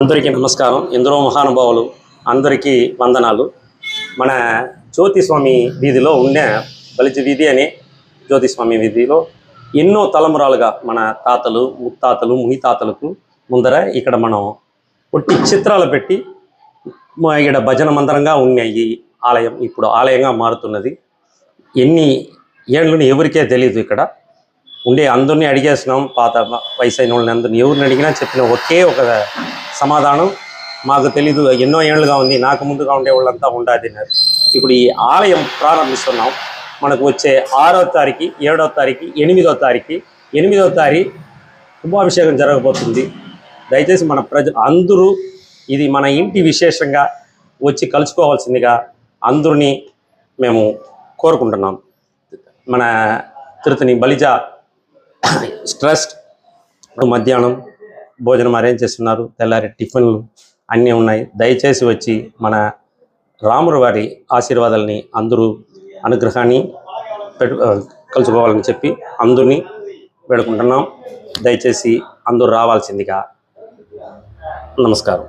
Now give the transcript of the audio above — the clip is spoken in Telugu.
అందరికీ నమస్కారం. ఎందరో మహానుభావులు అందరికీ వందనాలు. మన జ్యోతిస్వామి వీధిలో ఉండే బలిజ వీధి అనే జ్యోతిస్వామి వీధిలో ఎన్నో తలమురాలుగా మన తాతలు ముత్తాతలు మునితాతలకు ముందర ఇక్కడ మనం ఒట్టి చిత్రాలు పెట్టి ఇక్కడ భజన మందిరంగా ఉన్న ఈ ఆలయం ఇప్పుడు ఆలయంగా మారుతున్నది. ఎన్ని ఏళ్ళని ఎవరికే తెలియదు. ఇక్కడ ఉండే అందరినీ అడిగేసినాం, పాత వయసు అయిన వాళ్ళని అందరినీ ఎవరిని అడిగినా చెప్పిన ఒకే ఒక సమాధానం, మాకు తెలీదు, ఎన్నో ఏళ్ళుగా ఉంది, నాకు ముందుగా ఉండే వాళ్ళంతా ఉండాదిన్నారు. ఇప్పుడు ఈ ఆలయం ప్రారంభిస్తున్నాం. మనకు వచ్చే 6వ తారీఖు 7వ తారీఖు 8వ తారీఖు 8వ తారీఖు కుంభాభిషేకం జరగబోతుంది. దయచేసి మన ప్రజలు అందరూ ఇది మన ఇంటి విశేషంగా వచ్చి కలుసుకోవాల్సిందిగా అందరినీ మేము కోరుకుంటున్నాం. మన తిరుపతి బలిజ ట్రస్ట్ మధ్యాహ్నం భోజనం అరేంజ్ చేస్తున్నారు. తెల్లారి టిఫిన్లు అన్నీ ఉన్నాయి. దయచేసి వచ్చి మన రాముల వారి ఆశీర్వాదాలని అందరూ అనుగ్రహాన్ని కలుసుకోవాలని చెప్పి అందరినీ వేడుకుంటున్నాం. దయచేసి అందరూ రావాల్సిందిగా నమస్కారం.